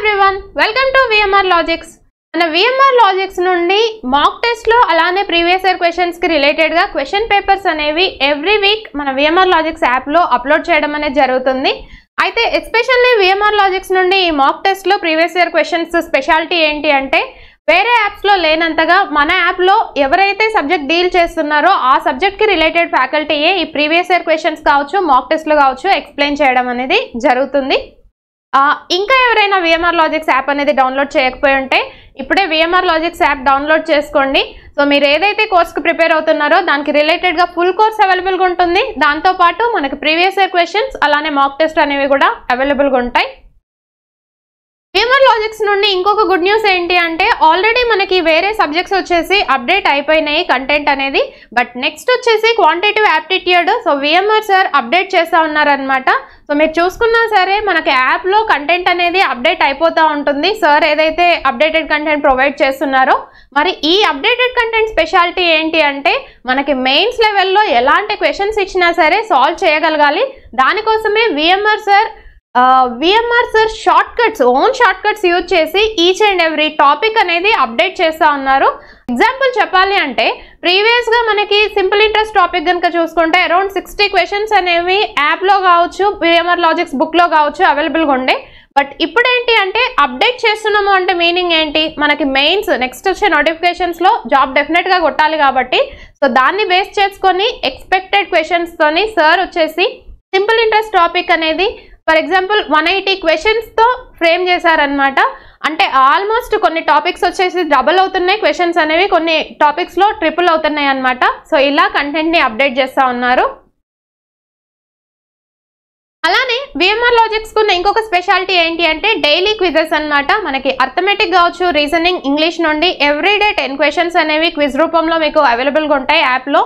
everyone, welcome to VMR Logics. మన VMR Logics నుండి mock test లో అలానే ప్రీవియస్ ఇయర్ క్వశ్చన్స్ కి రిలేటెడ్ గా క్వశ్చన్ పేపర్స్ అనేవి ఎవ్రీ వీక్ మన VMR Logics యాప్ లో అప్లోడ్ చేయడం అనేది జరుగుతుంది. అయితే ఎస్పెషల్లీ VMR Logics నుండి ఈ మాక్ టెస్ట్ లో ప్రీవియస్ ఇయర్ క్వశ్చన్స్ స్పెషాలిటీ ఏంటి అంటే వేరే యాప్స్ లో లేనంతగా మన యాప్ లో ఎవరైతే సబ్జెక్ట్ డీల్ చేస్తున్నారో ఆ సబ్జెక్ట్ కి రిలేటెడ్ ఫ్యాకల్టీయే ఈ ప్రీవియస్ ఇయర్ క్వశ్చన్స్ కావచ్చు మాక్ టెస్ట్ లో కావచ్చు ఎక్స్ప్లెయిన్ చేయడం అనేది జరుగుతుంది. ఇంకా ఎవరైనా VMR Logics యాప్ అనేది డౌన్లోడ్ చేయకపోయి ఉంటే ఇప్పుడే VMR Logics యాప్ డౌన్లోడ్ చేసుకోండి. సో మీరు ఏదైతే కోర్స్కి ప్రిపేర్ అవుతున్నారో దానికి రిలేటెడ్గా ఫుల్ కోర్స్ అవైలబుల్గా ఉంటుంది. దాంతోపాటు మనకి ప్రీవియస్ ఇయర్ క్వశ్చన్స్ అలానే మాక్ టెస్ట్ అనేవి కూడా అవైలబుల్గా ఉంటాయి. VMR Logics నుండి ఇంకొక గుడ్ న్యూస్ ఏంటి అంటే ఆల్రెడీ మనకి వేరే సబ్జెక్ట్స్ వచ్చేసి అప్డేట్ అయిపోయినాయి కంటెంట్ అనేది. బట్ నెక్స్ట్ వచ్చేసి quantitative aptitude so VMR sir update చేస్తూ ఉన్నారనమాట. సో మీరు చూసుకున్నా సరే మనకి యాప్లో కంటెంట్ అనేది అప్డేట్ అయిపోతూ ఉంటుంది. సార్ ఏదైతే అప్డేటెడ్ కంటెంట్ ప్రొవైడ్ చేస్తున్నారో మరి ఈ అప్డేటెడ్ కంటెంట్ స్పెషాలిటీ ఏంటి అంటే మనకి మెయిన్స్ లెవెల్లో ఎలాంటి క్వశ్చన్స్ ఇచ్చినా సరే సాల్వ్ చేయగలగాలి. దానికోసమే VMR sir short cuts use చేసి ఈచ్ అండ్ ఎవ్రీ టాపిక్ అనేది అప్డేట్ చేస్తూ ఉన్నారు. ఎగ్జాంపుల్ చెప్పాలి అంటే ప్రీవియస్ గా మనకి సింపుల్ ఇంట్రెస్ట్ టాపిక్ కనుక చూసుకుంటే అరౌండ్ 60 క్వశ్చన్స్ అనేవి యాప్ లో కావచ్చు VMR Logics బుక్ లో కావచ్చు అవైలబుల్గా ఉండే. బట్ ఇప్పుడు ఏంటి అంటే అప్డేట్ చేస్తున్నాము అంటే మీనింగ్ ఏంటి, మనకి మెయిన్స్ నెక్స్ట్ వచ్చే నోటిఫికేషన్స్ లో జాబ్ డెఫినెట్ గా కొట్టాలి కాబట్టి సో దాన్ని బేస్ చేసుకొని ఎక్స్పెక్టెడ్ క్వశ్చన్స్ తోని సార్ వచ్చేసి సింపుల్ ఇంట్రెస్ట్ టాపిక్ అనేది ఫర్ ఎగ్జాంపుల్ 180 క్వశ్చన్స్ తో ఫ్రేమ్ చేశారనమాట. అంటే ఆల్మోస్ట్ కొన్ని టాపిక్స్ వచ్చేసి డబుల్ అవుతున్నాయి క్వశ్చన్స్ అనేవి, కొన్ని టాపిక్స్ లో ట్రిపుల్ అవుతున్నాయి అనమాట. సో ఇలా కంటెంట్ ని అప్డేట్ చేస్తా ఉన్నారు. అలానే VMR Logics కున్న ఇంకొక స్పెషాలిటీ ఏంటి అంటే డైలీ క్విజెస్ అనమాట. మనకి అర్థమెటిక్ కావచ్చు రీజనింగ్ ఇంగ్లీష్ నుండి ఎవ్రీడే 10 క్వశ్చన్స్ అనేవి క్విజ్ రూపంలో మీకు అవైలబుల్గా ఉంటాయి యాప్లో.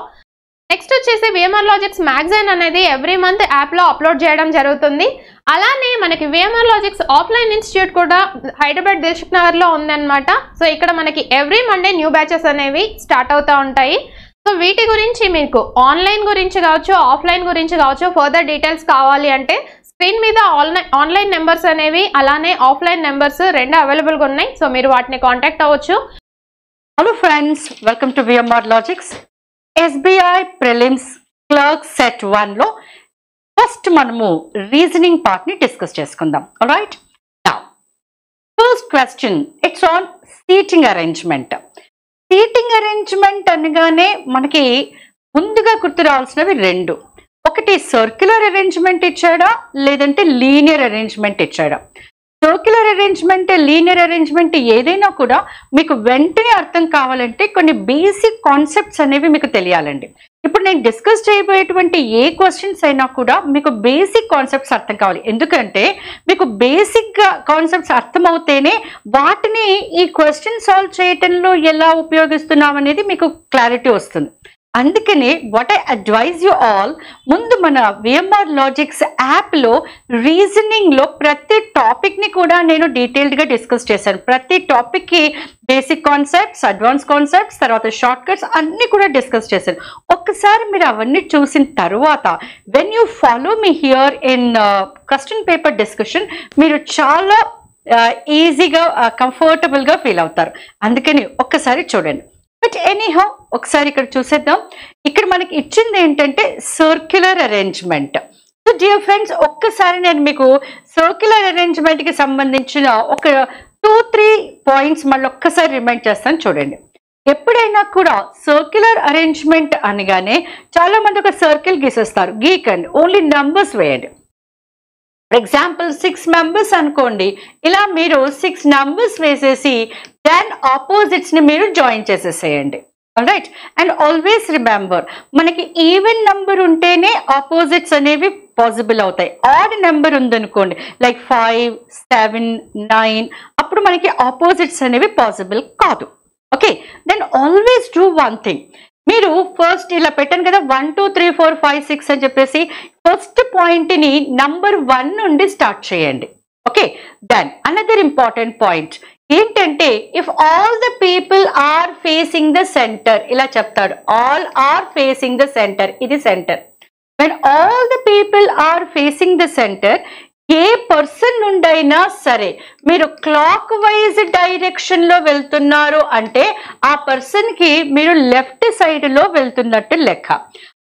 నెక్స్ట్ వచ్చేసి VMR Logics మ్యాగజైన్ అనేది ఎవ్రీ మంత్ యాప్లో అప్లోడ్ చేయడం జరుగుతుంది. అలానే మనకి VMR Logics ఆఫ్లైన్ ఇన్స్టిట్యూట్ కూడా హైదరాబాద్ దిల్సుఖ్ నగర్లో ఉందన్నమాట. సో ఇక్కడ మనకి ఎవ్రీ మండే న్యూ బ్యాచెస్ అనేవి స్టార్ట్ అవుతూ ఉంటాయి. సో వీటి గురించి మీకు ఆన్లైన్ గురించి కావచ్చు ఆఫ్లైన్ గురించి కావచ్చు ఫర్దర్ డీటెయిల్స్ కావాలి అంటే స్క్రీన్ మీద ఆన్లైన్ నెంబర్స్ అనేవి అలానే ఆఫ్లైన్ నెంబర్స్ రెండు అవైలబుల్గా ఉన్నాయి. సో మీరు వాటిని కాంటాక్ట్ అవ్వచ్చు. Hello friends, welcome to VMR Logics. SBI prelims clerk set 1 లో ఫస్ట్ మనము రీజనింగ్ పార్ట్ ని డిస్కస్ చేసుకుందాం. Alright, now first question it's on seating arrangement. Seating arrangement అనగానే మనకి ముందుగా గుర్తు రావాల్సినవి రెండు. ఒకటి సర్క్యులర్ అరేంజ్మెంట్ ఇచ్చాడా లేదంటే లీనియర్ అరేంజ్మెంట్ ఇచ్చాడా. సర్క్యులర్ అరేంజ్మెంట్ లీనియర్ అరేంజ్మెంట్ ఏదైనా కూడా మీకు వెంటనే అర్థం కావాలంటే కొన్ని బేసిక్ కాన్సెప్ట్స్ అనేవి మీకు తెలియాలండి. ఇప్పుడు నేను డిస్కస్ చేయబోయేటువంటి ఏ క్వశ్చన్స్ అయినా కూడా మీకు బేసిక్ కాన్సెప్ట్స్ అర్థం కావాలి. ఎందుకంటే మీకు బేసిక్ కాన్సెప్ట్స్ అర్థమవుతేనే వాటిని ఈ క్వశ్చన్ సాల్వ్ చేయటంలో ఎలా ఉపయోగిస్తున్నాం అనేది మీకు క్లారిటీ వస్తుంది. అందుకనే what I advise you all, ముందు మన VMR Logics యాప్లో రీజనింగ్లో ప్రతి టాపిక్ని కూడా నేను డీటెయిల్డ్గా డిస్కస్ చేశాను. ప్రతి టాపిక్కి బేసిక్ కాన్సెప్ట్స్, అడ్వాన్స్ కాన్సెప్ట్స్, తర్వాత షార్ట్ కట్స్ అన్నీ కూడా డిస్కస్ చేశాను. ఒక్కసారి మీరు అవన్నీ చూసిన తర్వాత when you follow me here in question paper discussion మీరు చాలా ఈజీగా కంఫర్టబుల్గా ఫీల్ అవుతారు. అందుకని ఒక్కసారి చూడండి. బట్ ఎనీహౌ ఒకసారి ఇక్కడ చూసేద్దాం. ఇక్కడ మనకి ఇచ్చింది ఏంటంటే circular arrangement. So dear friends, ఒక్కసారి నేను మీకు సర్క్యులర్ అరేంజ్మెంట్కి సంబంధించిన ఒక 2-3 పాయింట్స్ మళ్ళీ ఒక్కసారి రిమైండ్ చేస్తాను. చూడండి, ఎప్పుడైనా కూడా సర్క్యులర్ అరేంజ్మెంట్ అనగానే చాలా మంది ఒక సర్కిల్ గీసేస్తారు. గీకండి, ఓన్లీ నంబర్స్ వేయండి. ఫర్ ఎగ్జాంపుల్ 6 మెంబర్స్ అనుకోండి, ఇలా మీరు 6 నంబర్స్ వేసేసి దెన్ ఆపోజిట్స్ ని మీరు జాయిన్ చేసేసేయండి. రైట్, అండ్ ఆల్వేస్ రిమెంబర్ మనకి ఈవెన్ నెంబర్ ఉంటేనే ఆపోజిట్స్ అనేవి పాసిబుల్ అవుతాయి. ఆడ్ నెంబర్ ఉందనుకోండి లైక్ 5, 7, 9 అప్పుడు మనకి ఆపోజిట్స్ అనేవి పాసిబుల్ కాదు. Okay, then always do one thing. మీరు ఫస్ట్ ఇలా పెట్టాను కదా 1 2 3 4 5 6 అని చెప్పేసి ఫస్ట్ పాయింట్ని నంబర్ 1 నుండి స్టార్ట్ చేయండి. Okay, then another important point ఏంటంటే if all the people are facing the centre, ఇలా చెప్తాడు all are facing the centre, ఇది centre. When all the people are facing the centre a person నుండైనా సరే మీరు clock wise direction లో వెళ్తున్నారు అంటే ఆ పర్సన్ కి మీరు లెఫ్ట్ సైడ్ లో వెళ్తున్నట్టు లెక్క.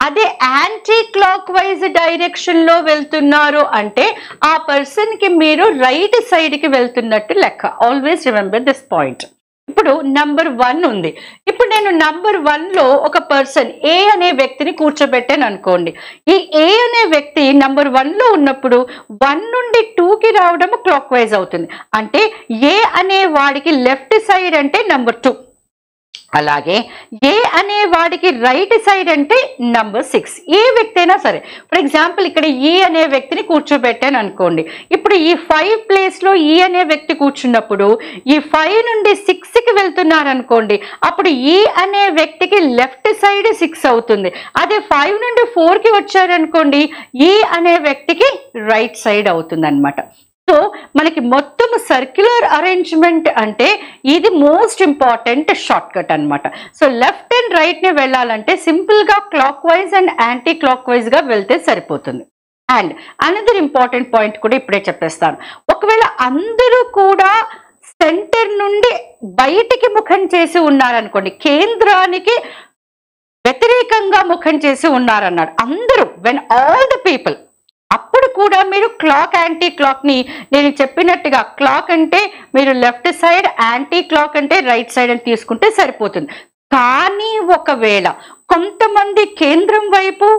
అదే యాంటీ క్లాక్ వైజ్ డైరెక్షన్ లో వెళ్తున్నారు అంటే ఆ పర్సన్ కి మీరు రైట్ సైడ్ కి వెళ్తున్నట్టు లెక్క. Always remember this point. ఇప్పుడు నంబర్ 1 ఉంది. ఇప్పుడు నేను నంబర్ 1 లో ఒక పర్సన్ ఏ అనే వ్యక్తిని కూర్చోబెట్టాను అనుకోండి. ఈ ఏ అనే వ్యక్తి నంబర్ 1 లో ఉన్నప్పుడు 1 నుండి 2కి రావడం క్లాక్ వైజ్ అవుతుంది. అంటే ఏ అనే వాడికి లెఫ్ట్ సైడ్ అంటే నంబర్ 2, అలాగే ఏ అనే వాడికి రైట్ సైడ్ అంటే నంబర్ 6. ఏ వ్యక్తి అయినా సరే, ఫర్ ఎగ్జాంపుల్ ఇక్కడ ఈ అనే వ్యక్తిని కూర్చోబెట్టాను అనుకోండి. ఇప్పుడు ఈ 5 ప్లేస్ లో ఈ అనే వ్యక్తి కూర్చున్నప్పుడు ఈ 5 నుండి 6కి వెళ్తున్నారు అనుకోండి, అప్పుడు ఈ అనే వ్యక్తికి లెఫ్ట్ సైడ్ 6 అవుతుంది. అదే 5 నుండి 4కి వచ్చారనుకోండి, ఈ అనే వ్యక్తికి రైట్ సైడ్ అవుతుంది అనమాట. సో మనకి మొత్తం సర్క్యులర్ అరేంజ్మెంట్ అంటే ఇది మోస్ట్ ఇంపార్టెంట్ షార్ట్ కట్ అనమాట. సో లెఫ్ట్ అండ్ రైట్ ని వెళ్ళాలంటే సింపుల్ గా clock wise and anti clock wise గా వెళ్తే సరిపోతుంది. అండ్ అనదర్ ఇంపార్టెంట్ పాయింట్ కూడా ఇప్పుడే చెప్పేస్తాను. ఒకవేళ అందరూ కూడా సెంటర్ నుండి బయటికి ముఖం చేసి ఉన్నారనుకోండి, కేంద్రానికి వ్యతిరేకంగా ముఖం చేసి ఉన్నారన్నాడు అందరూ, వెన్ ఆల్ ద పీపుల్, అప్పుడు కూడా మీరు క్లాక్ యాంటీ క్లాక్ ని నేను చెప్పినట్టుగా క్లాక్ అంటే మీరు లెఫ్ట్ సైడ్, యాంటీ క్లాక్ అంటే రైట్ సైడ్ అని తీసుకుంటే సరిపోతుంది. కానీ ఒకవేళ కొంతమంది కేంద్రం వైపు,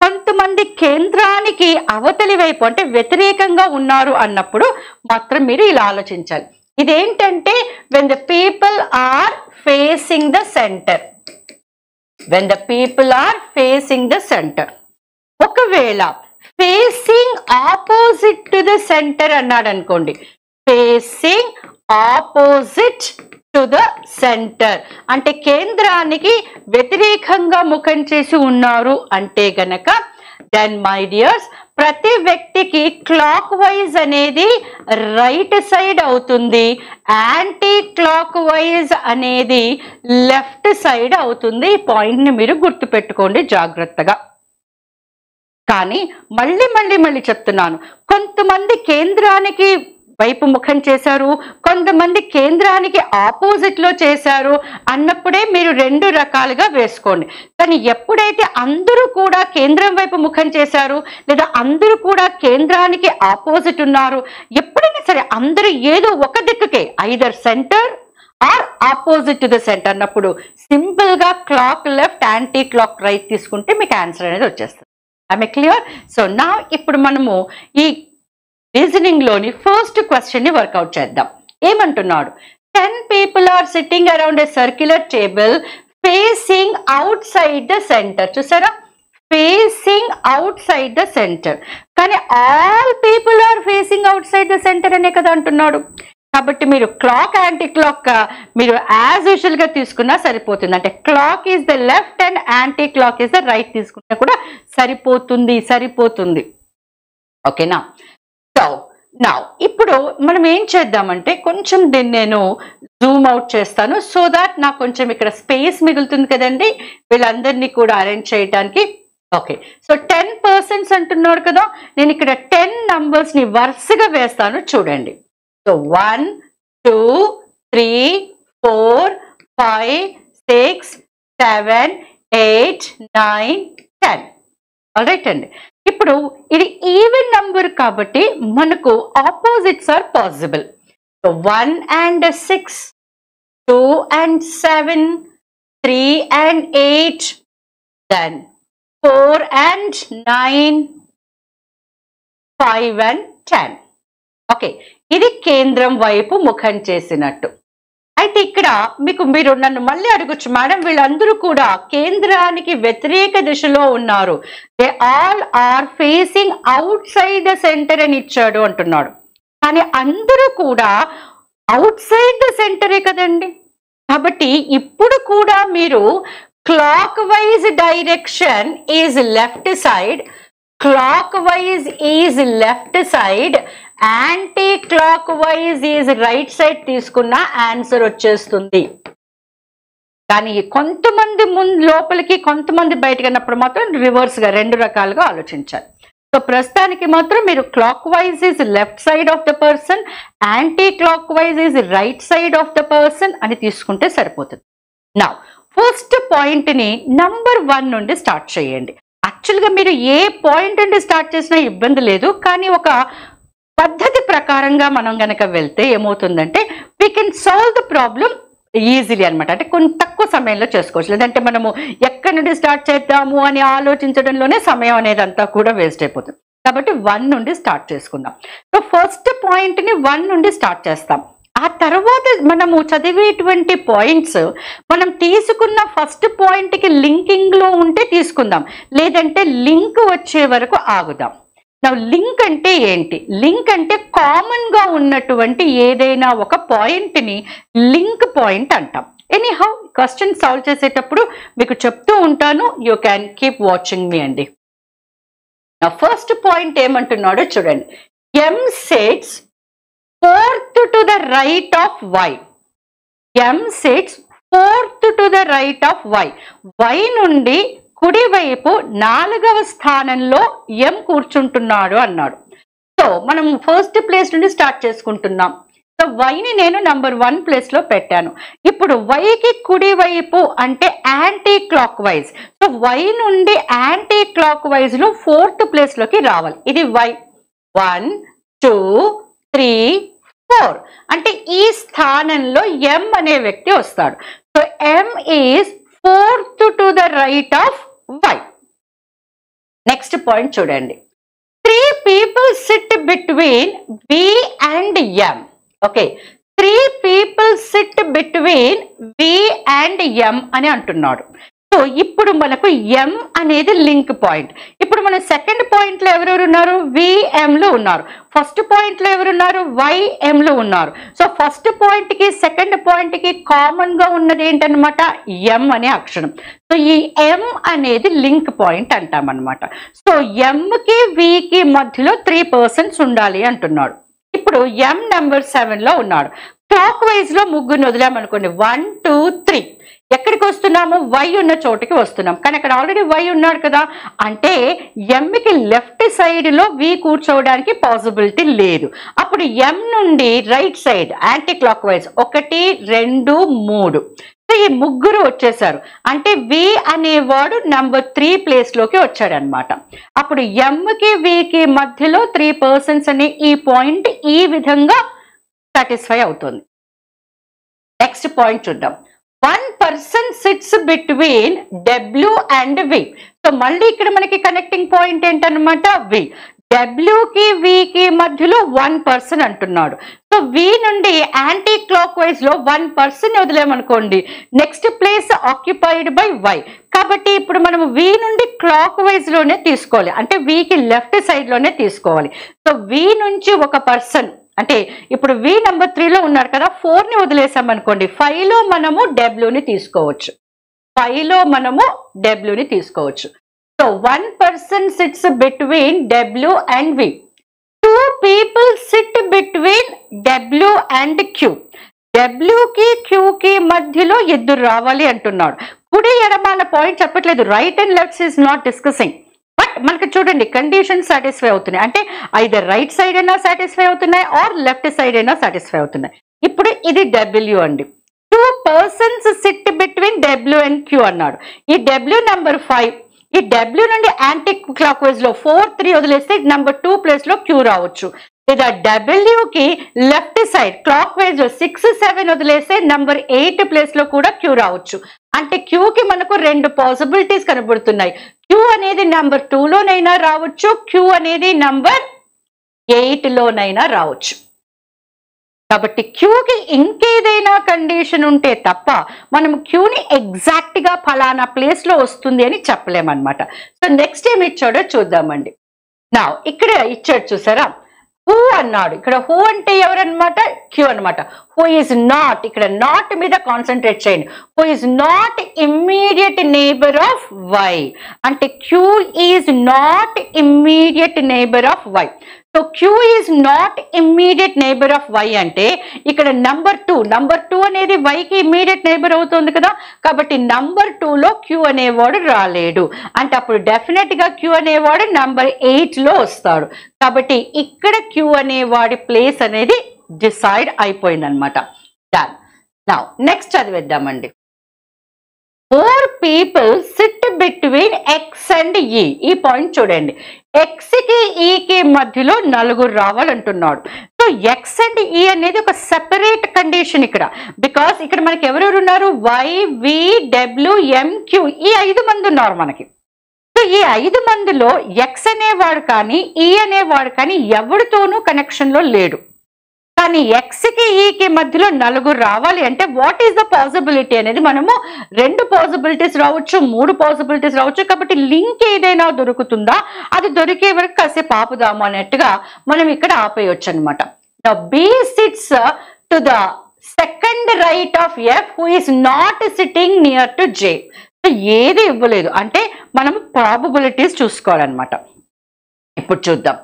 కొంతమంది కేంద్రానికి అవతలి వైపు అంటే వ్యతిరేకంగా ఉన్నారు అన్నప్పుడు మాత్రం మీరు ఇలా ఆలోచించాలి. ఇదేంటంటే when the people are facing the center, when the people are facing the center, ఒకవేళ facing opposite to the centre అన్నాడు అనుకోండి, facing opposite to the centre అంటే కేంద్రానికి వ్యతిరేకంగా ముఖం చేసి ఉన్నారు అంటే గనక దెన్ మై డియర్స్ ప్రతి వ్యక్తికి క్లాక్ వైజ్ అనేది రైట్ సైడ్ అవుతుంది, యాంటీ క్లాక్ వైజ్ అనేది లెఫ్ట్ సైడ్ అవుతుంది. ఈ పాయింట్ ని మీరు గుర్తుపెట్టుకోండి జాగ్రత్తగా. కానీ మళ్ళీ చెప్తున్నాను, కొంతమంది కేంద్రానికి వైపు ముఖం చేశారు, కొంతమంది కేంద్రానికి ఆపోజిట్ లో చేశారు అన్నప్పుడే మీరు 2 రకాలుగా వేసుకోండి. కానీ ఎప్పుడైతే అందరూ కూడా కేంద్రం వైపు ముఖం చేశారు లేదా అందరూ కూడా కేంద్రానికి ఆపోజిట్ ఉన్నారు, ఎప్పుడైనా సరే అందరూ ఏదో ఒక దిక్కుకే either centre or opposite to the centre అన్నప్పుడు సింపుల్ గా clock left, anti clock right తీసుకుంటే మీకు ఆన్సర్ అనేది వచ్చేస్తుంది. Am I clear? So now ఇప్పుడు మనము ఈ రీజనింగ్ లోని ఫస్ట్ క్వశ్చన్ ని వర్కౌట్ చేద్దాం. ఏమంటున్నాడు? 10 people are sitting around a circular table facing outside the center. చూసారా, facing outside the center. కానీ all people are facing outside the center అనే కదా అంటున్నాడు. కాబట్టి మీరు క్లాక్ యాంటీ క్లాక్ మీరు యాజ్ యూజువల్ గా తీసుకున్నా సరిపోతుంది. అంటే clock is the left and anti clock is the right తీసుకున్నా కూడా సరిపోతుంది. ఓకేనా? సో నా ఇప్పుడు మనం ఏం చేద్దామంటే కొంచెం దీన్ని నేను జూమ్ అవుట్ చేస్తాను సో దాట్ నాకు కొంచెం ఇక్కడ స్పేస్ మిగులుతుంది కదండి వీళ్ళందరినీ కూడా అరేంజ్ చేయడానికి. ఓకే, సో 10 persons అంటున్నాడు కదా, నేను ఇక్కడ 10 numbers ని వరుసగా వేస్తాను చూడండి. సో 1 2 3 4 5 6 7 8 9 10. ఆల్రైట్ అండి. ఇప్పుడు ఇది ఈవెన్ నంబర్ కాబట్టి మనకు opposites are possible. So 1 and 6, 2 and 7, 3 and 8, then 4 and 9, 5 and 10. Okay, ఇది కేంద్రం వైపు ముఖం చేసినట్టు. అయితే ఇక్కడ మీరు నన్ను మళ్ళీ అడగొచ్చు, మేడం వీళ్ళందరూ కూడా కేంద్రానికి వ్యతిరేక దిశలో ఉన్నారు, they all are facing outside the centre అని ఇచ్చాడు అంటున్నాడు. కానీ అందరూ కూడా అవుట్ సైడ్ ద సెంటరే కదండి. కాబట్టి ఇప్పుడు కూడా మీరు clock wise direction is left side, clock wise is left side, anti clock wise is right side తీసుకున్న ఆన్సర్ వచ్చేస్తుంది. కానీ కొంతమంది లోపలికి కొంతమంది బయటకు అన్నప్పుడు మాత్రం రివర్స్ గా 2 రకాలుగా ఆలోచించాలి. సో ప్రస్తుతానికి మాత్రం మీరు clock wise is left side of the person, anti clock wise is right side of the person అని తీసుకుంటే సరిపోతుంది. నా ఫస్ట్ పాయింట్ని నంబర్ 1 నుండి స్టార్ట్ చేయండి. యాక్చువల్గా మీరు ఏ పాయింట్ నుండి స్టార్ట్ చేసినా ఇబ్బంది లేదు, కానీ ఒక పద్ధతి ప్రకారంగా మనం గనక వెళ్తే ఏమవుతుందంటే we can solve the problem easily అనమాట. అంటే కొంచెం తక్కువ సమయంలో చేసుకోవచ్చు. లేదంటే మనము ఎక్కడి నుండి స్టార్ట్ చేద్దాము అని ఆలోచించడంలోనే సమయం అనేది అంతా కూడా వేస్ట్ అయిపోతుంది. కాబట్టి 1 నుండి స్టార్ట్ చేసుకుందాం. సో ఫస్ట్ పాయింట్ని 1 నుండి స్టార్ట్ చేస్తాం. ఆ తర్వాత మనము చదివేటువంటి పాయింట్స్ మనం తీసుకున్న ఫస్ట్ పాయింట్కి లింకింగ్లో ఉంటే తీసుకుందాం, లేదంటే లింక్ వచ్చే వరకు ఆగుదాం. లింక్ అంటే ఏంటి? లింక్ అంటే కామన్ గా ఉన్నటువంటి ఏదైనా ఒక పాయింట్ ని లింక్ పాయింట్ అంటాం. ఎనీహౌ క్వశ్చన్ సాల్వ్ చేసేటప్పుడు మీకు చెప్తూ ఉంటాను, యూ క్యాన్ కీప్ వాచింగ్ మీ అండి. నా ఫస్ట్ పాయింట్ ఏమంటున్నాడో చూడండి. M sits 4th to the right of Y. M sits 4th to the right of Y. Y నుండి కుడివైపు 4వ స్థానంలో M కూర్చుంటున్నాడు అన్నాడు. సో మనం ఫస్ట్ ప్లేస్ నుండి స్టార్ట్ చేసుకుంటున్నాం. సో వైని నేను నంబర్ 1 ప్లేస్లో పెట్టాను. ఇప్పుడు వైకి కుడివైపు అంటే anti clock wise. So Y నుండి యాంటీ క్లాక్ వైజ్లో 4th ప్లేస్లోకి రావాలి. ఇది వై 1 2 3 4 అంటే ఈ స్థానంలో M అనే వ్యక్తి వస్తాడు. So M is 4th to the right of Y. Next point చూడండి. 3 people sit between V and M. Okay, 3 people sit between V and M అని అంటున్నాడు. సో ఇప్పుడు మనకు M అనేది లింక్ పాయింట్. ఇప్పుడు మన సెకండ్ పాయింట్ లో ఎవరెవరు ఉన్నారు? VM లో ఉన్నారు. ఫస్ట్ పాయింట్ లో ఎవరున్నారు? YM లో ఉన్నారు. సో ఫస్ట్ పాయింట్ కి సెకండ్ పాయింట్ కి కామన్ గా ఉన్నది ఏంటనమాట? M అనే అక్షరం. సో ఈ M అనేది లింక్ పాయింట్ అంటాం అనమాట. సో M కి V కి మధ్యలో 3 persons ఉండాలి అంటున్నాడు. ఇప్పుడు M నెంబర్ 7 లో ఉన్నాడు. క్లాక్ వైజ్ లో ముగ్గురు వదిలామనుకోండి, 1 2 3. ఎక్కడికి వస్తున్నాము? వై ఉన్న చోటుకి వస్తున్నాం. కానీ అక్కడ ఆల్రెడీ వై ఉన్నాడు కదా, అంటే ఎంకి లెఫ్ట్ సైడ్ లో వి కూర్చోవడానికి పాసిబిలిటీ లేదు. అప్పుడు ఎం నుండి right side anti clock wise 1 2 3. ఈ ముగ్గురు వచ్చేసారు. అంటే వి అనేవాడు నంబర్ 3 ప్లేస్ లోకి వచ్చాడు అనమాట. అప్పుడు ఎంకి వికి మధ్యలో 3 persons అనే ఈ పాయింట్ ఈ విధంగా సాటిస్ఫై అవుతుంది. నెక్స్ట్ పాయింట్ చూద్దాం. 1 person sits between W and V. So మళ్ళీ ఇక్కడ మనకి కనెక్టింగ్ పాయింట్ ఏంటన్నమాట? V. W కి V కి మధ్యలో 1 person అంటున్నాడు. సో V నుండి యాంటీ క్లాక్ వైజ్ లో 1 person వదిలేమనుకోండి, next place occupied by Y. కాబట్టి ఇప్పుడు మనం V నుండి క్లాక్ వైజ్ లోనే తీసుకోవాలి, అంటే V కి లెఫ్ట్ సైడ్ లోనే తీసుకోవాలి. సో V నుంచి ఒక పర్సన్, అంటే ఇప్పుడు V నెంబర్ 3 లో ఉన్నారు కదా, 4 ని వదిలేసాం అనుకోండి, 5 లో మనము W ని తీసుకోవచ్చు. 5 లో మనము W ని తీసుకోవచ్చు. So 1 person sits between W and V. 2 people sit between W and Q. W కి Q కి మధ్యలో ఇద్దరు రావాలి అంటున్నాడు. కుడి ఎడమాన పాయింట్ చెప్పట్లేదు, right and left is not discussing. But మనకి చూడండి కండిషన్ సాటిస్ఫై అవుతున్నాయి, అంటే ఐదర్ రైట్ సైడ్ అయినా సాటిస్ఫై అవుతున్నాయి ఆర్ లెఫ్ట్ సైడ్ అయినా సాటిస్ఫై అవుతున్నాయి. ఇప్పుడు ఇది W అండి. 2 persons sit between W and Q అన్నాడు. ఈ W నెంబర్ 5, ఈ W నుండి యాంటీ క్లాక్ వైజ్ లో 4 3 వదిలేస్తే నెంబర్ 2 ప్లేస్ లో Q రావచ్చు. లేదా W కి లెఫ్ట్ సైడ్ క్లాక్ వైజ్ లో 6 7 వదిలేస్తే నెంబర్ 8 ప్లేస్ లో కూడా Q రావచ్చు. అంటే Q కి మనకు 2 పాసిబిలిటీస్ కనబడుతున్నాయి. Q అనేది నెంబర్ 2 లోనైనా రావచ్చు, Q అనేది నెంబర్ 8 లోనైనా రావచ్చు. కాబట్టి Qకి ఇంకేదైనా కండిషన్ ఉంటే తప్ప మనం Qని ఎగ్జాక్ట్ గా ఫలానా ప్లేస్ లో వస్తుంది అని చెప్పలేమన్నమాట. సో నెక్స్ట్ ఏమి ఇచ్చాడో చూద్దామండి. నా ఇక్కడ ఇచ్చాడు చూసారా, హూ అన్నాడు. ఇక్కడ హూ అంటే ఎవరన్నమాట? Q అన్నమాట. హూ ఈజ్ నాట్, ఇక్కడ నాట్ మీద కాన్సన్ట్రేట్ చేయండి. Who is not immediate neighbour of Y, అంటే Q is not immediate neighbour of Y. So Q is not immediate neighbour of Y అంటే ఇక్కడ నంబర్ 2 అనేది Y కి ఇమ్మీడియట్ నైబర్ అవుతుంది కదా, కాబట్టి నంబర్ 2లో Q అనేవాడు రాలేడు. అంటే అప్పుడు డెఫినెట్ గా Q అనేవాడు నంబర్ 8లో వస్తాడు. కాబట్టి ఇక్కడ Q అనేవాడి ప్లేస్ అనేది డిసైడ్ అయిపోయింది అనమాట. డన్. నౌ నెక్స్ట్ చదివేద్దామండి. 4 people sit between X and E. ఈ పాయింట్ చూడండి, X కి E కి మధ్యలో 4 రావాలంటున్నాడు. సో X అండ్ E అనేది ఒక సెపరేట్ కండిషన్ ఇక్కడ, బికాస్ ఇక్కడ మనకి ఎవరెవరు ఉన్నారు, Y, V, W, M, Q, ఈ 5 మంది ఉన్నారు మనకి. సో ఈ 5 మందిలో X అనేవాడు కానీ E అనేవాడు కానీ ఎవరితోనూ కనెక్షన్ లో లేడు. కానీ X కి E కి మధ్యలో 4 రావాలి అంటే వాట్ ఈస్ ద పాసిబిలిటీ అనేది మనము 2 పాసిబిలిటీస్ రావచ్చు, 3 పాసిబిలిటీస్ రావచ్చు. కాబట్టి లింక్ ఏదైనా దొరుకుతుందా, అది దొరికే వరకు కాసేపు ఆపుదాము అన్నట్టుగా మనం ఇక్కడ ఆపేయొచ్చు అనమాట. B sits to the second right of F who is not sitting near to J. So ఏది ఇవ్వలేదు అంటే మనం ప్రాబబిలిటీస్ చూసుకోవాలన్నమాట. ఇప్పుడు చూద్దాం.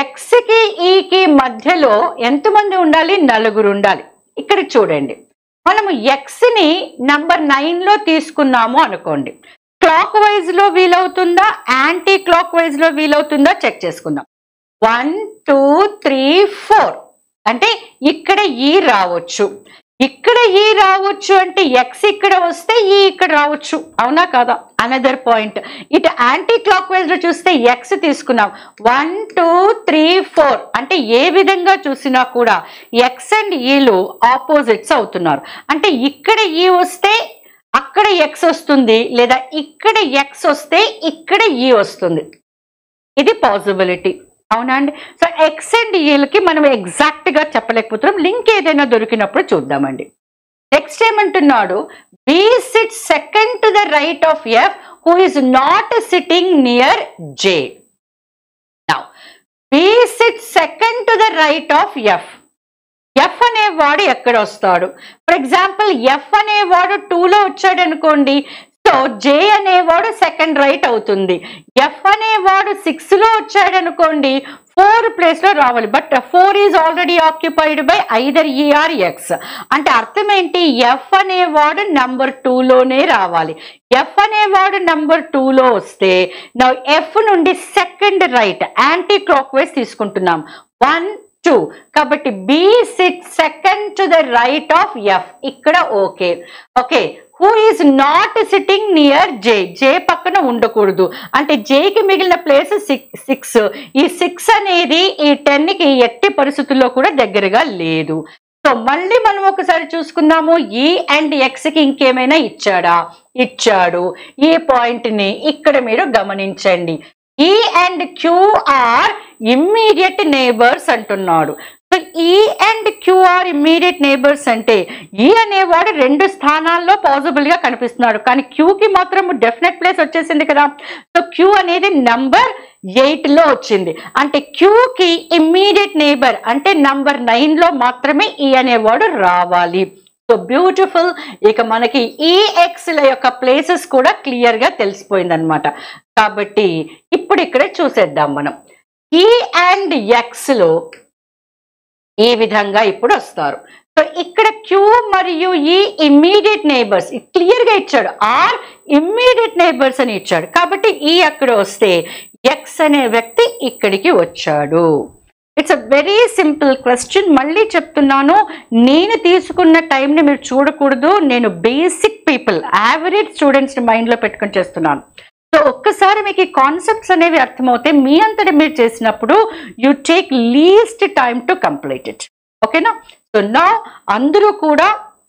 X కి E కి మధ్యలో ఎంతమంది ఉండాలి, 4 ఉండాలి. ఇక్కడ చూడండి, మనము X ని నంబర్ 9లో తీసుకున్నాము అనుకోండి, క్లాక్ వైజ్ లో వీలవుతుందా, యాంటీ క్లాక్ వైజ్ లో వీలవుతుందా చెక్ చేసుకుందాం. 1 2 3 4 అంటే ఇక్కడ E రావచ్చు, ఇక్కడ E రావచ్చు అంటే X ఇక్కడ వస్తే E ఇక్కడ రావచ్చు, అవునా కాదా? అనదర్ పాయింట్, ఇటు యాంటీ క్లాక్ వైజ్ లో చూస్తే X తీసుకున్నాం, 1 2 3 4 అంటే ఏ విధంగా చూసినా కూడా X అండ్ Eలు ఆపోజిట్స్ అవుతున్నారు. అంటే ఇక్కడ E వస్తే అక్కడ X వస్తుంది, లేదా ఇక్కడ X వస్తే ఇక్కడ E వస్తుంది. ఇది పాసిబిలిటీ, అవునా అండి? సో X అండ్ Eలకి మనం ఎగ్జాక్ట్ గా చెప్పలేకపోతున్నాం, లింక్ ఏదైనా దొరికినప్పుడు చూద్దామండి. నెక్స్ట్ ఏమంటున్నాడు, B sits second to the right of F who is not sitting near J. Now B sits second to the right of F. F అనేవాడు ఎక్కడ వస్తాడు? ఫర్ ఎగ్జాంపుల్ F అనేవాడు 2లో వచ్చాడు అనుకోండి, సో J అనేవాడు సెకండ్ రైట్ అవుతుంది. F అనేవాడు 6లో వచ్చాడు అనుకోండి, 4 ప్లేస్ లో రావాలి. But 4 is already occupied by either E or X. అంటే అర్థం ఏంటి, F అనేవాడు నంబర్ 2లోనే రావాలి. F అనేవాడు నంబర్ 2లో వస్తే నా F నుండి second right anti clock wise తీసుకుంటున్నాం, 1 2. కాబట్టి B SIT second to the right of F. ఇక్కడ okay. Who is not sitting near J. J పక్కన ఉండకూడదు అంటే J కి మిగిలిన ప్లేస్ 6. ఈ 6 అనేది ఈ 10 కి ఎట్టి పరిస్థితుల్లో కూడా దగ్గరగా లేదు. సో మళ్ళీ మనం ఒకసారి చూసుకుందాము, E అండ్ X కి ఇంకేమైనా ఇచ్చాడా? ఇచ్చాడు. ఈ పాయింట్ ని ఇక్కడ మీరు గమనించండి. E and Q are immediate neighbours అంటున్నాడు. So E and Q are immediate neighbours అంటే E అనేవాడు 2 స్థానాల్లో పాసిబుల్ గా కనిపిస్తున్నాడు, కానీ Q కి మాత్రం డెఫినెట్ ప్లేస్ వచ్చేసింది కదా. సో Q అనేది నంబర్ 8లో వచ్చింది, అంటే Q కి ఇమ్మీడియట్ నేబర్ అంటే నంబర్ 9లో మాత్రమే E అనేవాడు రావాలి. So beautiful. ఇక మనకి EX ల యొక్క ప్లేసెస్ కూడా క్లియర్ గా తెలిసిపోయింది అనమాట. కాబట్టి ఇప్పుడు ఇక్కడ చూసేద్దాం మనం. E అండ్ X లో ఈ విధంగా ఇప్పుడు వస్తారు. సో ఇక్కడ Q మరియు E ఇమ్మీడియట్ నేబర్స్ క్లియర్ గా ఇచ్చాడు, ఆర్ ఇమ్మీడియట్ నేబర్స్ అని ఇచ్చాడు. కాబట్టి E అక్కడ వస్తే X అనే వ్యక్తి ఇక్కడికి వచ్చాడు. It's a very simple question. మళ్ళీ చెప్తున్నాను, నేను తీసుకున్న టైంని మీరు చూడకూడదు. నేను బేసిక్ పీపుల్, యావరేజ్ స్టూడెంట్స్ ని మైండ్ లో పెట్టుకొని చేస్తున్నాను. సో ఒక్కసారి మీకు ఈ కాన్సెప్ట్స్ అనేవి అర్థమవుతాయి. మీ అంతటా మీరు చేసినప్పుడు you take least time to complete it. ఓకేనా? సో నా అందరూ కూడా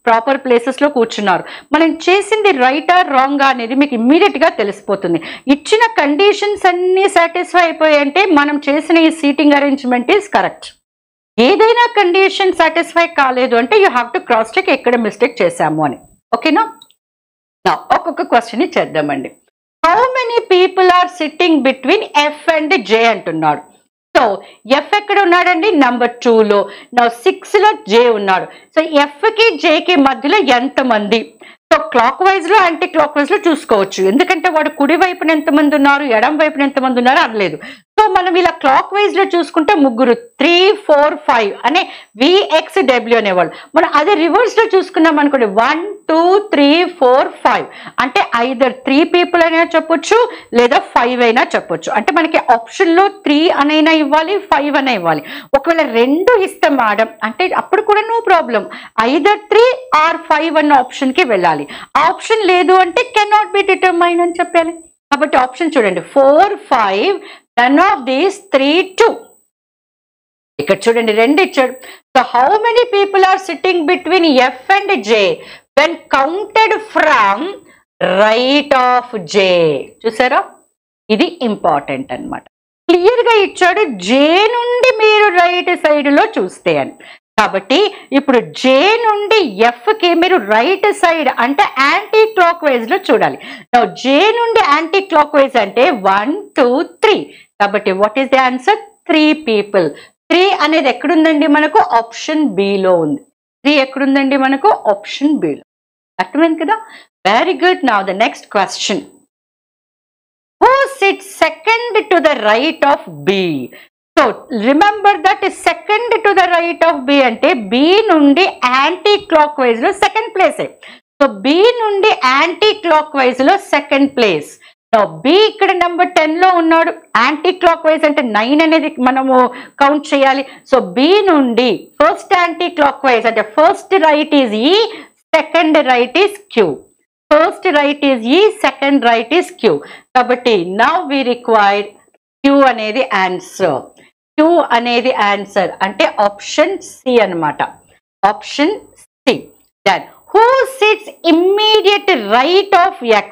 ప్రాపర్ ప్లేసెస్ లో కూర్చున్నారు. మనం చేసింది రైటా రాంగా అనేది మీకు ఇమ్మీడియట్ గా తెలిసిపోతుంది. ఇచ్చిన కండిషన్స్ అన్ని సాటిస్ఫై అయిపోయాయంటే మనం చేసిన ఈ సీటింగ్ అరేంజ్మెంట్ ఈస్ కరెక్ట్. ఏదైనా కండిషన్ సాటిస్ఫై కాలేదు అంటే you have to cross check ఎక్కడ మిస్టేక్ చేశాము అని. ఓకేనా? నా ఒక్కొక్క క్వశ్చన్ చేద్దామండి. How many people are sitting between F and J అంటున్నాడు. సో F ఎక్కడ ఉన్నాడండి? నంబర్ 2లో. నా 6లో J ఉన్నాడు. సో F కి J కి మధ్యలో ఎంతమంది? సో క్లాక్ వైజ్ లో యాంటీ క్లాక్ వైజ్ లో చూసుకోవచ్చు, ఎందుకంటే వాడు కుడి వైపున ఎంతమంది ఉన్నారు, ఎడం వైపున ఎంతమంది ఉన్నారు అనలేదు. సో మనం ఇలా క్లాక్ వైజ్ లో చూసుకుంటే ముగ్గురు 3, 4, 5 అనే VXW అనేవాళ్ళు. మనం అదే రివర్స్ లో చూసుకున్నాం అనుకోండి 1, 2, 3, 4, 5 అంటే ఐదర్ 3 పీపుల్ అయినా చెప్పొచ్చు లేదా 5 అయినా చెప్పొచ్చు. అంటే మనకి ఆప్షన్ లో 3 అనైనా ఇవ్వాలి 5 అయినా ఇవ్వాలి. ఒకవేళ 2 ఇస్తే మేడం అంటే అప్పుడు కూడా నో ప్రాబ్లం, ఐదర్ 3 ఆర్ 5 అన్న ఆప్షన్ కి వెళ్ళాలి. ఆప్షన్ లేదు అంటే కెనాట్ బి డిటర్మైన్ అని చెప్పాలి. కాబట్టి ఆప్షన్ చూడండి 4, 5, none of these 3, 2. ఇక్కడ చూడండి 2 ఇచ్చాడు. So how many people are sitting between F and J when counted from right of J? చూసారా, ఇది ఇంపార్టెంట్ అన్నమాట. క్లియర్ గా ఇచ్చాడు J నుండి మీరు రైట్ సైడ్ లో చూస్తే అని. కాబట్టి ఇప్పుడు J నుండి F కి మీరు రైట్ సైడ్ అంటే యాంటీ క్లాక్ వైజ్ లో చూడాలి. J నుండి యాంటీ క్లాక్ వైజ్ అంటే 1, 2, 3. కాబట్టి what is the answer? 3 people. 3 అనేది ఎక్కడుందండి మనకు? ఆప్షన్ బి లో ఉంది. 3 ఎక్కడుందండి మనకు? ఆప్షన్ బి లో. అర్థమైంది కదా? Very good. Now the next question. Who sits second to the right of B? So remember that second to the right of B అంటే B నుండి యాంటీ క్లాక్ వైజ్ లో సెకండ్ ప్లేస్. సో B నుండి anti clock wise లో second place. B ఇక్కడ number 10 లో ఉన్నాడు. Anti clock wise అంటే 9 అనేది మనము కౌంట్ చేయాలి. సో B నుండి ఫస్ట్ యాంటీ క్లాక్ వైజ్ అంటే first right is E, second right is Q. First right is E, second right is Q. కాబట్టి నౌ వి రిక్వైర్ Q అనేది ఆన్సర్. Q అనేది answer అంటే ఆప్షన్ సి అన్నమాట. Option C. Then who sits immediate right of X?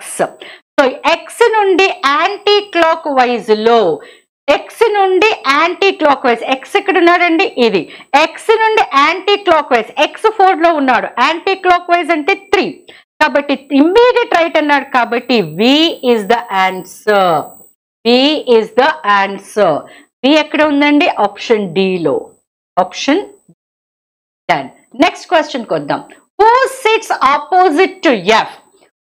So X నుండి anti clock wise లో, X నుండి anti clock wise, X ఇక్కడ ఉన్నాడండి, ఇది X నుండి యాంటీ క్లాక్ వైజ్, X4 లో ఉన్నాడు. యాంటీ క్లాక్ వైజ్ అంటే 3. కాబట్టి ఇమ్మీడియట్ రైట్ అన్నాడు. కాబట్టి V is the answer. V is the answer. V ఎక్కడ ఉందండి? ఆప్షన్ డి లో. ఆప్షన్. దెన్ నెక్స్ట్ క్వశ్చన్ కొద్దాం. Who sits opposite to F?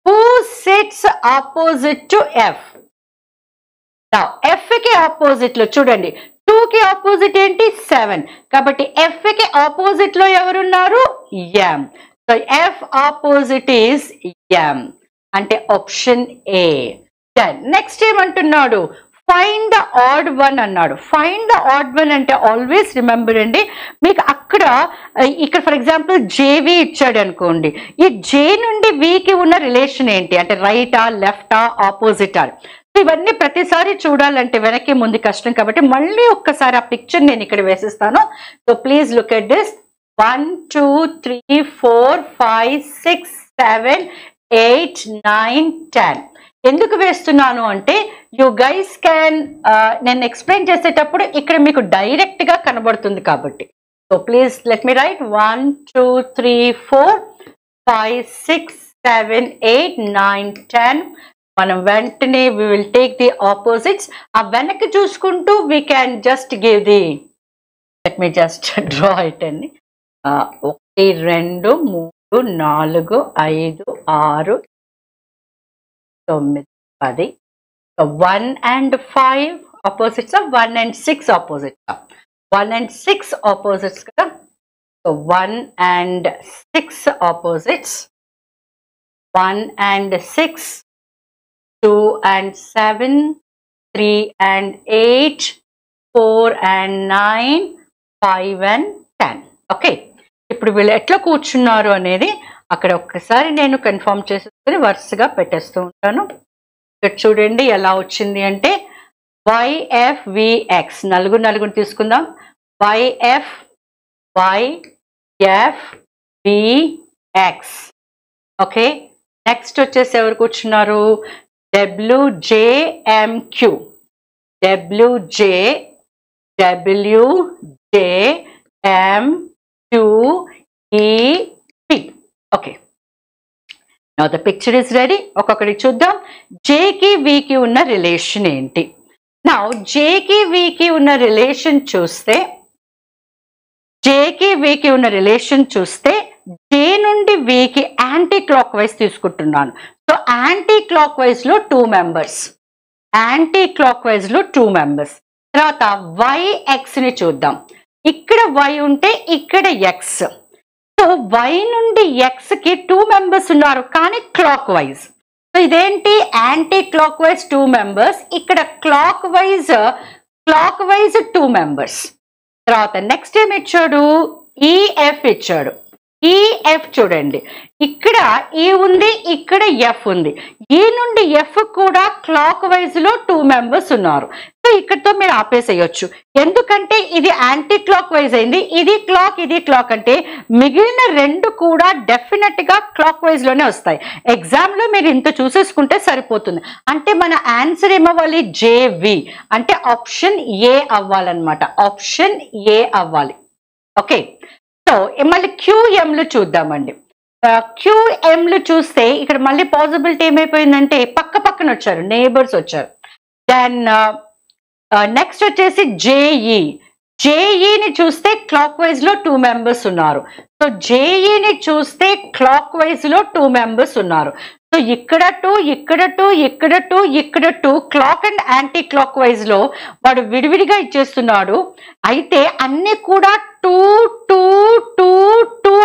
Who sits opposite to F? Now F కి opposite లో చూడండి 2 కి ఆపోజిట్ ఏంటి? 7. కాబట్టి F కి ఆపోజిట్ లో ఎవరున్నారు? M. So F opposite is M అంటే ఆప్షన్ ఏ. దెన్ నెక్స్ట్ ఏమంటున్నాడు? ఫైండ్ ద ఆడ్ వన్ అన్నాడు. ఫైండ్ ద ఆడ్ వన్ అంటే ఆల్వేస్ రిమెంబర్ అండి, మీకు అక్కడ ఇక్కడ ఫర్ ఎగ్జాంపుల్ జేవి ఇచ్చాడు అనుకోండి, ఈ జే నుండి వికి ఉన్న రిలేషన్ ఏంటి అంటే రైటా, లెఫ్టా, ఆపోజిటా? ఇవన్నీ ప్రతిసారి చూడాలంటే వెనక్కి ముందు కష్టం. కాబట్టి మళ్ళీ ఒక్కసారి ఆ పిక్చర్ నేను ఇక్కడ వేసిస్తాను. So please look at this. 1, 2, 3, 4, 5, 6, 7, 8, 9, 10. ఎందుకు వేస్తున్నాను అంటే యూ గైస్ క్యాన్, నేను ఎక్స్ప్లెయిన్ చేసేటప్పుడు ఇక్కడ మీకు డైరెక్ట్ గా కనబడుతుంది కాబట్టి. So please let me right 1, 2, 3, 4, 5, 6, 7, 8, 9, 10. మనం వెంటనే we will take the opposites. ఆ వెనక్కి చూసుకుంటూ we can just give the, let me just draw it అండి. 1, 2, 3, 4, 5, 6, 9, 10. So 1 and 5 opposites are 1 and 6 opposites are 1 and 6 opposites kada. So 1 and 6 opposites, 1 and 6, 2 and 7, 3 and 8, 4 and 9, 5 and 10. Okay, ఇప్పుడు వీళ్ళు ఎట్లా కూర్చున్నారు అనేది అక్కడ ఒక్కసారి నేను కన్ఫర్మ్ చేసుకుని వరుసగా పెట్టేస్తూ ఉంటాను. ఇక్కడ చూడండి ఎలా వచ్చింది అంటే YFVX, నలుగురు తీసుకుందాం. YFVX. ఓకే, నెక్స్ట్ వచ్చేసి ఎవరు కూర్చున్నారు? WJMQ. WJMQEP. Okay, now the picture is ready. ఒక్కొక్కటి చూద్దాం. జేకి వికి ఉన్న రిలేషన్ ఏంటి? నౌ జేకి వికి ఉన్న రిలేషన్ చూస్తే, జే నుండి వికి యాంటీ క్లాక్ వైజ్ తీసుకుంటున్నాను. సో యాంటీ క్లాక్ వైజ్ లో 2 మెంబర్స్, తర్వాత yx ని చూద్దాం. ఇక్కడ y ఉంటే ఇక్కడ x. సో y నుండి x కి 2 మెంబర్స్ ఉన్నారు కానీ క్లాక్ వైజ్. సో ఇదేంటి యాంటీ క్లాక్ వైజ్ 2 మెంబర్స్, ఇక్కడ క్లాక్ వైజ్ 2 మెంబర్స్. తర్వాత నెక్స్ట్ ఏం ఇచ్చాడు, ఈఎఫ్ ఇచ్చాడు. ఈఎఫ్ చూడండి, ఇక్కడ ఈ ఉంది, ఇక్కడ ఎఫ్ ఉంది. ఈ నుండి ఎఫ్ కూడా క్లాక్ వైజ్ లో 2 మెంబర్స్ ఉన్నారు. సో ఇక్కడతో మీరు ఆపేసేయచ్చు, ఎందుకంటే ఇది యాంటీ క్లాక్ వైజ్ అయింది. ఇది క్లాక్ అంటే మిగిలిన 2 కూడా డెఫినెట్ గా క్లాక్ వైజ్ లోనే వస్తాయి. ఎగ్జామ్ లో మీరు ఇంత చూసేసుకుంటే సరిపోతుంది. అంటే మన ఆన్సర్ ఏమవ్వాలి, జేవి అంటే ఆప్షన్ ఏ అవ్వాలన్నమాట. ఆప్షన్ ఏ అవ్వాలి. ఓకే, సో మళ్ళీ క్యూఎంలు చూద్దామండి. క్యూఎంలు చూస్తే ఇక్కడ మళ్ళీ పాసిబిలిటీ ఏమైపోయిందంటే పక్కన వచ్చారు, నేబర్స్ వచ్చారు. దెన్ నెక్స్ట్ వచ్చేసి జేఈని చూస్తే క్లాక్ వైజ్ లో 2 మెంబర్స్ ఉన్నారు. సో జేఈని చూస్తే క్లాక్ వైజ్ లో 2 మెంబర్స్ ఉన్నారు. సో ఇక్కడ 2 clock and anti clock wise లో వాడు విడివిడిగా ఇచ్చేస్తున్నాడు. అయితే అన్ని కూడా 2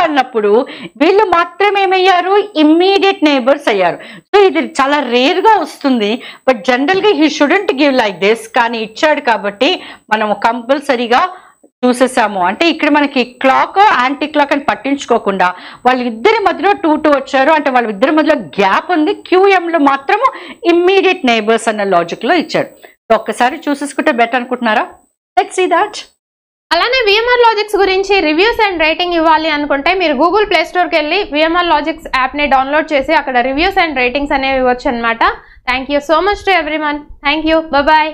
అన్నప్పుడు వీళ్ళు మాత్రం ఏమయ్యారు, ఇమ్మీడియట్ నేబర్స్ అయ్యారు. సో ఇది చాలా రేర్ గా వస్తుంది, బట్ జనరల్ గా he shouldn't give like this. కానీ ఇచ్చాడు కాబట్టి మనం కంపల్సరీగా చూసేసాము. అంటే ఇక్కడ మనకి క్లాక్ యాంటీ క్లాక్ అని పట్టించుకోకుండా వాళ్ళిద్దరి మధ్యలో 2 వచ్చారు, అంటే వాళ్ళిద్దరి మధ్యలో గ్యాప్ ఉంది. క్యూఎం లో మాత్రము ఇమ్మీడియట్ నేబర్స్ అన్న లాజిక్ లో ఇచ్చాడు. ఒక్కసారి చూసేసుకుంటే బెటర్ అనుకుంటున్నారా? Let's see that. అలానే విఎంఆర్ లాజిక్స్ గురించి రివ్యూస్ అండ్ రేటింగ్ ఇవ్వాలి అనుకుంటే మీరు గూగుల్ ప్లే స్టోర్కి వెళ్ళి విఎంఆర్ లాజిక్స్ యాప్ని డౌన్లోడ్ చేసి అక్కడ రివ్యూస్ అండ్ రేటింగ్స్ అనేవి ఇవ్వచ్చు అనమాట. Thank you so much to everyone. Thank you. Bye.